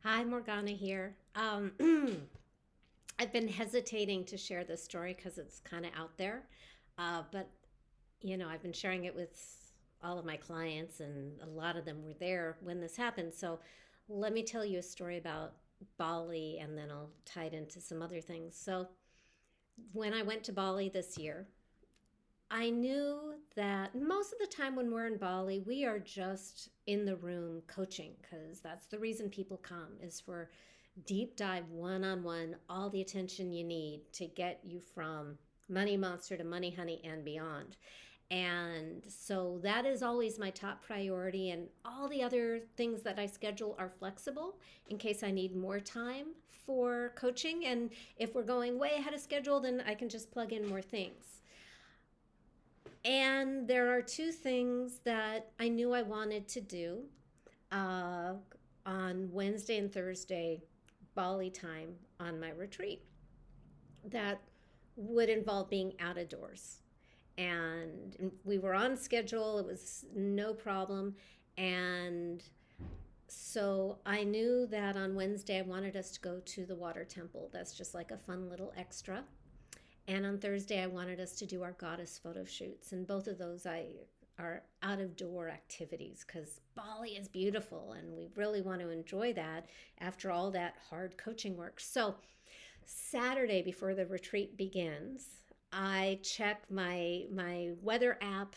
Hi, Morgana here. I've been hesitating to share this story because it's kind of out there, but I've been sharing it with all of my clients, and a lot of them were there when this happened. So, let me tell you a story about Bali, and then I'll tie it into some other things. So, when I went to Bali this year, I knew that most of the time when we're in Bali, we are just in the room coaching because that's the reason people come is for deep dive one on one, all the attention you need to get you from money monster to money honey and beyond. And so that is always my top priority. And all the other things that I schedule are flexible in case I need more time for coaching. And if we're going way ahead of schedule, then I can just plug in more things. And there are two things that I knew I wanted to do uh, on Wednesday and Thursday, Bali time on my retreat that would involve being out of doors. And we were on schedule, it was no problem. And so I knew that on Wednesday I wanted us to go to the water temple. That's just like a fun little extra. And on Thursday, I wanted us to do our goddess photo shoots. And both of those are out of door activities because Bali is beautiful and we really want to enjoy that after all that hard coaching work. So, Saturday before the retreat begins, I check my weather app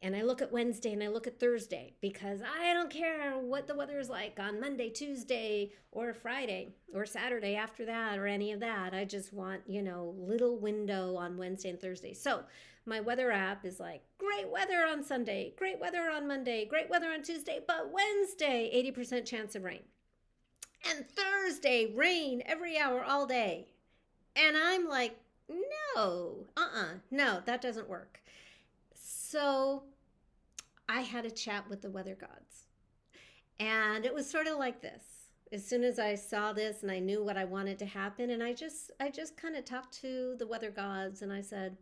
and I look at Wednesday and I look at Thursday because I don't care what the weather is like on Monday, Tuesday, or Friday, or Saturday after that, or any of that. I just want, little window on Wednesday and Thursday. So my weather app is like, great weather on Sunday, great weather on Monday, great weather on Tuesday, but Wednesday, 80% chance of rain. And Thursday, rain every hour all day. And I'm like, no, that doesn't work. So I had a chat with the weather gods. And it was sort of like this. As soon as I saw this and I knew what I wanted to happen, and I just kind of talked to the weather gods and I said,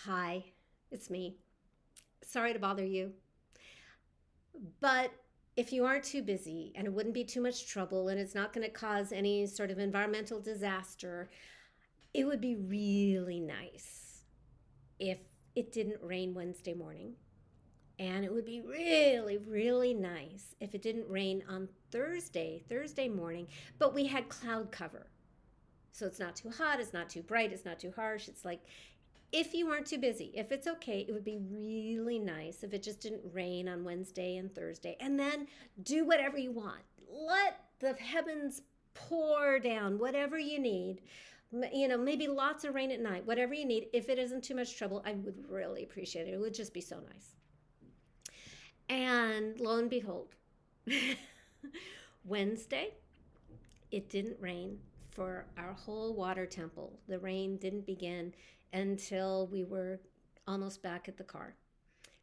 "Hi, it's me. Sorry to bother you, but if you aren't too busy and it wouldn't be too much trouble and it's not going to cause any sort of environmental disaster, it would be really nice if it didn't rain Wednesday morning. And it would be really, really nice if it didn't rain on Thursday morning, but we had cloud cover. So it's not too hot, it's not too bright, it's not too harsh. It's like, if you weren't too busy, if it's okay, it would be really nice if it just didn't rain on Wednesday and Thursday. And then do whatever you want. Let the heavens pour down whatever you need. Maybe lots of rain at night, whatever you need. If it isn't too much trouble, I would really appreciate it. It would just be so nice. And lo and behold, Wednesday, it didn't rain for our whole water temple. The rain didn't begin until we were almost back at the car.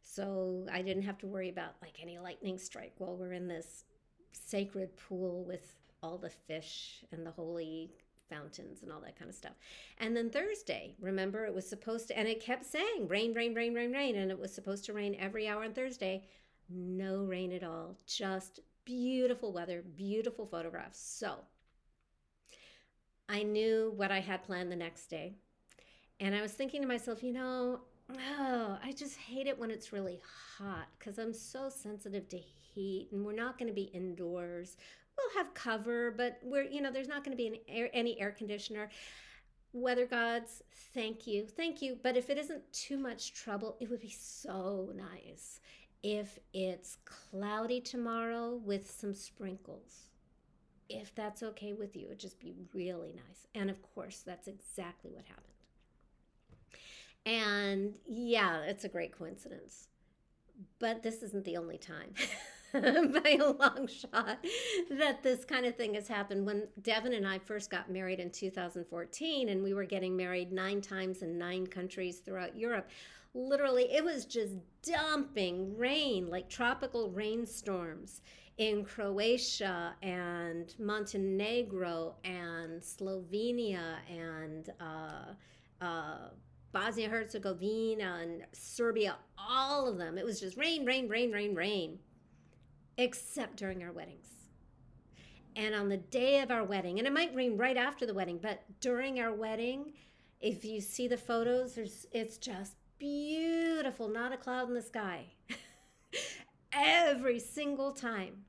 So I didn't have to worry about like any lightning strike while we're in this sacred pool with all the fish and the holy fountains and all that kind of stuff. And then Thursday, remember, it was supposed to, and it kept saying rain, rain, rain, rain, rain, and it was supposed to rain every hour on Thursday. No rain at all, just beautiful weather, beautiful photographs. So I knew what I had planned the next day. And I was thinking to myself, I just hate it when it's really hot because I'm so sensitive to heat and we're not going to be indoors. We'll have cover, but there's not going to be any air conditioner. Weather gods, thank you. Thank you. But if it isn't too much trouble, it would be so nice if it's cloudy tomorrow with some sprinkles. If that's okay with you, it'd just be really nice. And of course, that's exactly what happened. And yeah, it's a great coincidence. But this isn't the only time by a long shot that this kind of thing has happened. When Devin and I first got married in 2014 and we were getting married 9 times in 9 countries throughout Europe, literally it was just dumping rain, like tropical rainstorms in Croatia and Montenegro and Slovenia and Bosnia Herzegovina and Serbia, all of them. It was just rain, rain, rain, rain, rain, except during our weddings. And on the day of our wedding, and it might rain right after the wedding, but during our wedding, if you see the photos, it's just beautiful, not a cloud in the sky. Every single time.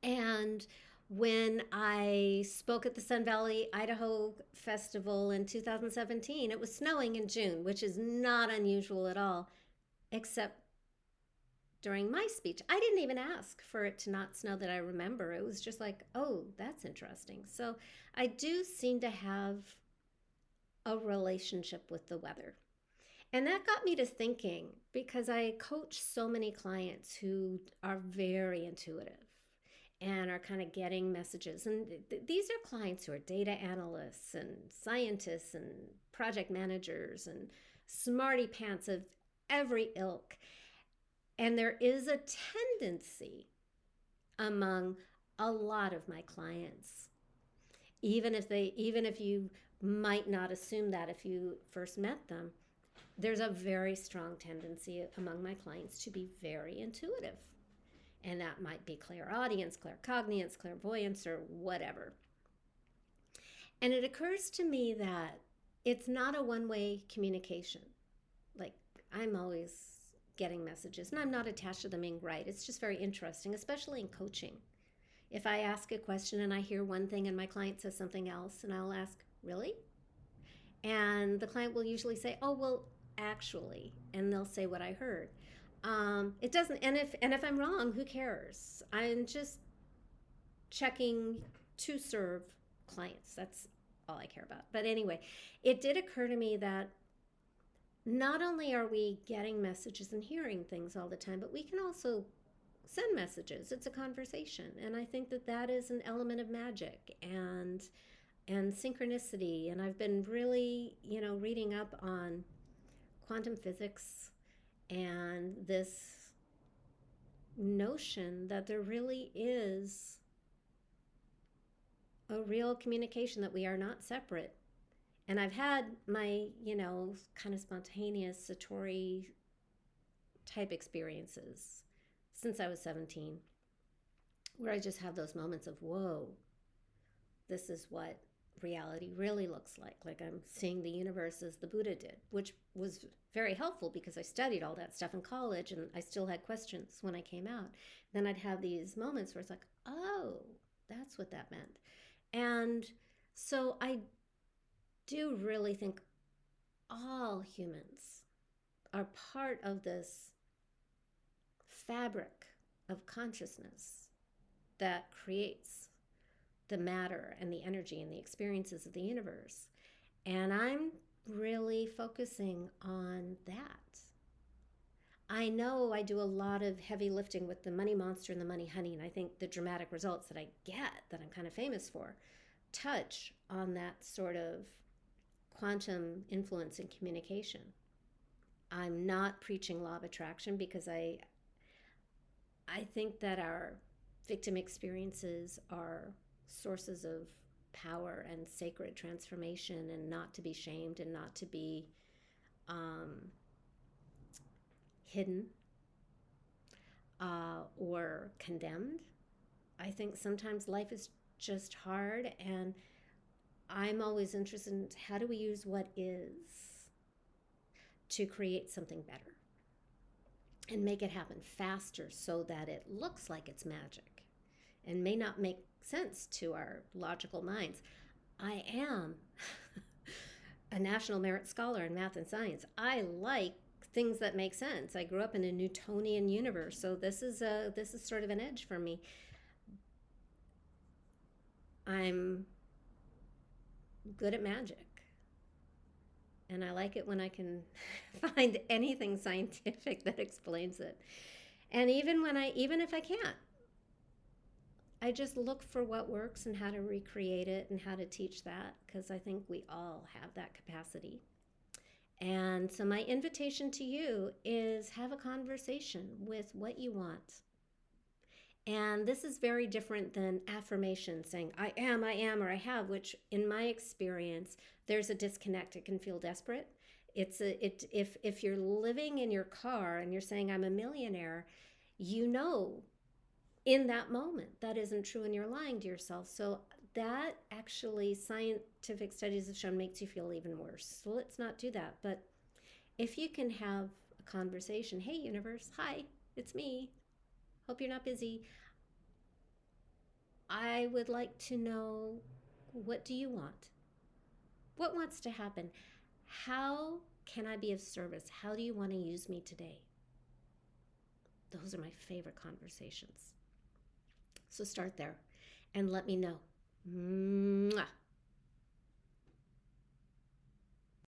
And when I spoke at the Sun Valley, Idaho Festival in 2017, it was snowing in June, which is not unusual at all, except during my speech. I didn't even ask for it to not snow that I remember. It was just like, oh, that's interesting. So I do seem to have a relationship with the weather. And that got me to thinking because I coach so many clients who are very intuitive and are kind of getting messages. And these are clients who are data analysts and scientists and project managers and smarty pants of every ilk. And there is a tendency among a lot of my clients, even if you might not assume that if you first met them, there's a very strong tendency among my clients to be very intuitive. And that might be clairaudience, claircognizance, clairvoyance, or whatever. And it occurs to me that it's not a one-way communication. Like, I'm always getting messages, and I'm not attached to them being right. It's just very interesting, especially in coaching. If I ask a question and I hear one thing and my client says something else, and I'll ask, really? And the client will usually say, oh, well, actually, and they'll say what I heard. It doesn't, and if I'm wrong, who cares? I'm just checking to serve clients. That's all I care about. But anyway, it did occur to me that not only are we getting messages and hearing things all the time, but we can also send messages. It's a conversation, and I think that is an element of magic and synchronicity. And I've been really, reading up on quantum physics and this notion that there really is a real communication, that we are not separate. And I've had my, kind of spontaneous Satori type experiences since I was 17, where I just have those moments of, whoa, this is what reality really looks like. Like, I'm seeing the universe as the Buddha did, which was very helpful because I studied all that stuff in college and I still had questions when I came out. Then I'd have these moments where it's like, oh, that's what that meant. And so I do really think all humans are part of this fabric of consciousness that creates the matter and the energy and the experiences of the universe. And I'm really focusing on that. I know I do a lot of heavy lifting with the money monster and the money honey, and I think the dramatic results that I get, that I'm kind of famous for, touch on that sort of quantum influence in communication. I'm not preaching law of attraction because I think that our victim experiences are sources of power and sacred transformation, and not to be shamed and not to be hidden or condemned. I think sometimes life is just hard, and I'm always interested in how do we use what is to create something better and make it happen faster so that it looks like it's magic and may not make sense to our logical minds. I am a National Merit Scholar in math and science. I like things that make sense. I grew up in a Newtonian universe, so this is sort of an edge for me. I'm good at magic, and I like it when I can find anything scientific that explains it. And even if I can't, I just look for what works and how to recreate it and how to teach that, because I think we all have that capacity. And so my invitation to you is have a conversation with what you want. And this is very different than affirmation, saying I am, or I have, which in my experience, there's a disconnect. It can feel desperate. If you're living in your car and you're saying I'm a millionaire, you know in that moment. That isn't true, and you're lying to yourself. So that actually, scientific studies have shown, makes you feel even worse. So let's not do that. But if you can have a conversation, hey, universe, hi, it's me. Hope you're not busy. I would like to know, what do you want? What wants to happen? How can I be of service? How do you want to use me today? Those are my favorite conversations. So start there and let me know. Mwah.